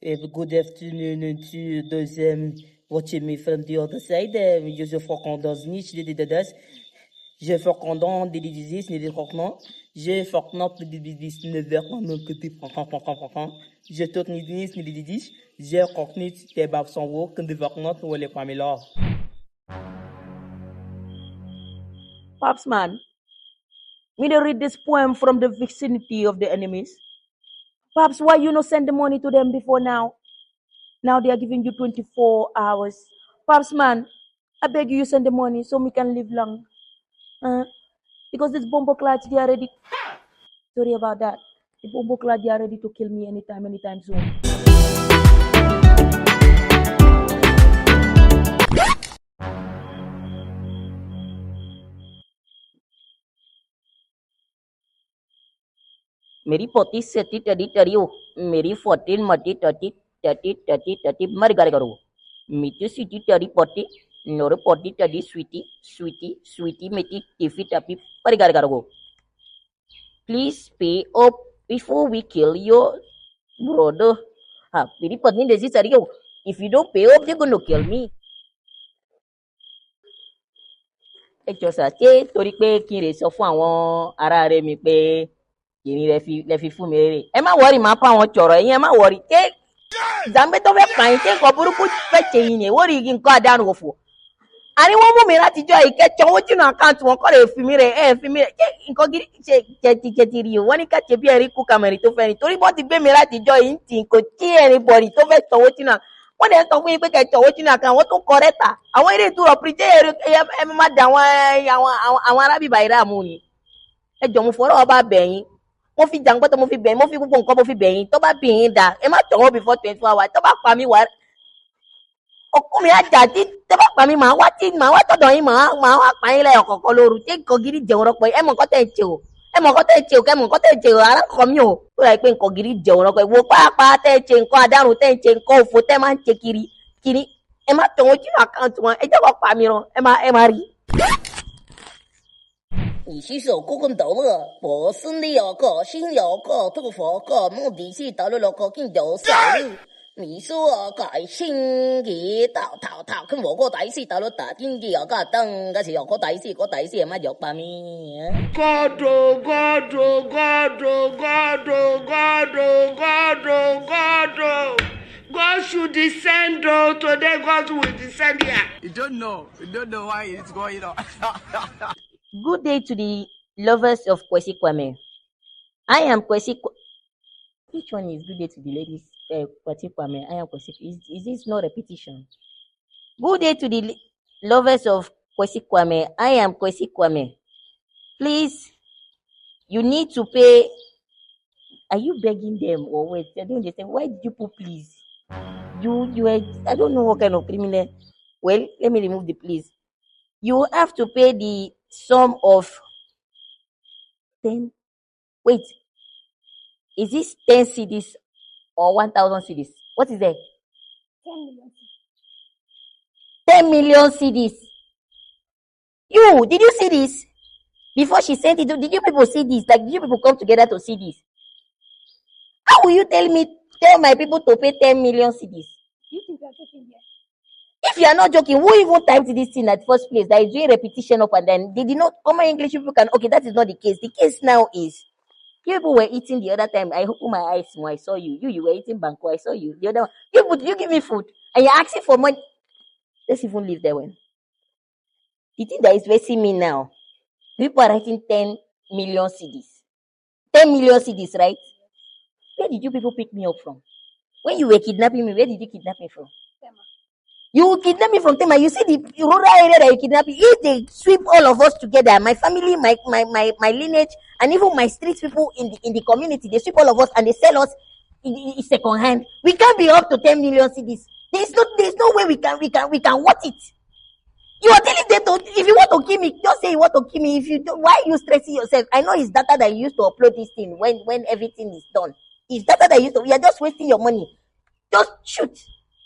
Good afternoon to those watching me from the other side. Je frekventeer niet dit das. Je frekventeer dit disease niet frekvent. Je frekventeer dit disease ne werkt que dit frekvent. Je tot niet dit disease. Je kort niet te bak son wo kun de werkt wo le pamela. Pops man, me to read this poem from the vicinity of the enemies. Pops, why you not send the money to them before now? Now they are giving you 24 hours. Pops man, I beg you send the money so we can live long. Because this bomber clads, they are ready. Sorry about that. The bomber clad, they are ready to kill me anytime soon. मेरी पोती सेती टडी टडी हो मेरी 14 मटी टटी मर गारे करो मिटी सिटी टडी पोती नोरे पोती टडी स्वीटी मेटी टिफी टपी पर गारे करो please pay up before we kill your brother मेरी पत्नी जैसी सरी हो if you don't pay up they're gonna kill me ẹjọ sàché torí pé kí n lè sọ fún àwọn ará rẹ mi pé yìnyín lẹ fi fún mi rere ẹ má wọrí máa pa àwọn tọrọ ẹ̀yin ẹ má wọrí ké ìjàmbá tó fẹ́ pààyàn ké nǹkan burúkú fẹ́ ṣe yìí ni wọ́n rí igi nǹkan àdánù òfò àní wọ́n mú mi látijọ́ ìkẹjọ owó jìnnà àkáǹtì wọn kọ́ lè fi mí rẹ̀ ẹ̀ fi mí rẹ̀ ké nǹkan gidi ṣe jẹti rí o wọ́n ní kẹ́tẹ́ bí ẹ̀rí kú kàmẹ́rì tó fẹ́ ni torí bọ́n ti gbé mi látijọ́ yìí tì kò tí ẹ̀rín bọ̀rì tó fẹ́ tọ̀wọ́ jìnnà wọ́n dẹ̀ sọ fún yín pé kẹ́tẹ́ owó jìnnà kan àwọn tó kọ rẹ́ta àwọn eré ìtura píríjẹ́ ẹ má da àwọn arábìbà ìrààmú ni ẹ jọ̀ mo fọ́rọ̀ ọba bẹ̀yìn mo fi jàǹgbọ́tọ̀ mo fi bẹ̀yìn mo fi gbogbo nǹkan mo fi bẹ̀yìn tó bá bìyìn dà ẹ má tọ̀wọ́ before 24 hours tó bá pa mí wá ọkùn mi àjà tí tó bá pa mí màá wá tọ̀dọ̀ yín màá wá pa yín lẹ́yọ̀ kọ̀ọ̀kan lóru tí nǹkan gidi jẹun rọpò ẹ mọ̀ nǹkan tẹ̀ ń ṣe o kẹ́ mọ̀ nǹkan tẹ̀ ń ṣe o ara kọ̀ mí o tó rà pé nǹkan gidi jẹun rọpò wo pàápàá tẹ̀ ń ṣe nǹkan àdárùn tẹ̀ ń ṣe nǹkan òfò tẹ̀ máa ń ṣe kiri ẹ má tọ̀wọ́ jìnnà àkáǹtì wọn ẹ jẹ́ kó pa mí rán ẹ má rí.你洗手过更到了，我是你个新个头发个目的是到了个更多少了。你说个新嘅头，跟我个大事到了大天嘅个灯，个是个大事乜肉把面。God. God should descend, today God will descend here. You don't know why it's going on. Good day to the lovers of Kwesi Kwame. I am Kwesi. Which one is good day to the ladies? Kwesi Kwame. I am Kwesi. Is this not repetition? Good day to the lovers of Kwesi Kwame. I am Kwesi Kwame. Please, you need to pay. Are you begging them or wait? I don't understand. Why did you put please? You are, I don't know what kind of criminal. Well, let me remove the please. You have to pay the sum of 10. Wait, is this 10 CDs or 1,000 CDs? What is that? 10 million CDs. You, did you see this? Before she sent it, did you people see this? Like, did you people come together to see this? How will you tell my people to pay 10 million CDs? You think you're joking here? If you are not joking, who even typed this thing at first place? That is doing repetition up and then they did not. Common English people can. Okay, that is not the case. The case now is people were eating the other time. I opened my eyes more. I saw you. You were eating banko. I saw you. The other one. You give me food and you're asking for money. Let's even leave that one. The thing that is vexing me now. People are writing 10 million CDs. 10 million CDs, right? Where did you people pick me up from? When you were kidnapping me, where did you kidnap me from? Tema. You kidnap me from Tema. You see the rural area that you kidnap me. If they sweep all of us together, my family, my lineage, and even my street people in the community, they sweep all of us and they sell us in second hand. We can't be up to 10 million CDs. There's no way we can watch it. You are telling them to, if you want to kill me, just say you want to kill me. If you don't, why are you stressing yourself? I know it's data that you used to upload this thing when everything is done. It's data that you used to, you are just wasting your money. Just shoot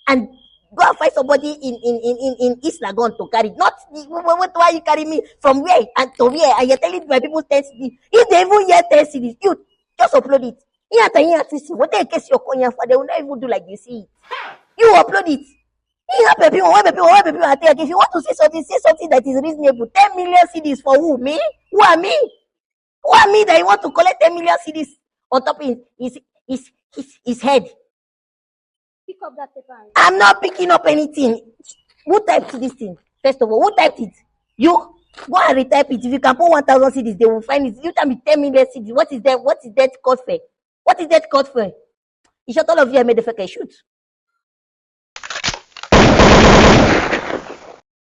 and go and find somebody in East Lagon to carry. Not, why you carry me from where and to where? And you're telling my people 10 cities. If they even hear 10 cities, you just upload it. What they case your coin for? They will not even do like you see it. You upload it. When people are there, if you want to say something that is reasonable. 10 million CDs for who? Me? Who are me? Who are me that you want to collect 10 million CDs on top of his head? Pick up that paper. I'm not picking up anything. Who typed this thing? First of all, who typed it? You go and retype it. If you can put 1,000 CDs, they will find it. You tell me 10 million CDs. What is that? What is that code for? What is that code for? In short, all of you, I made the fake shoot.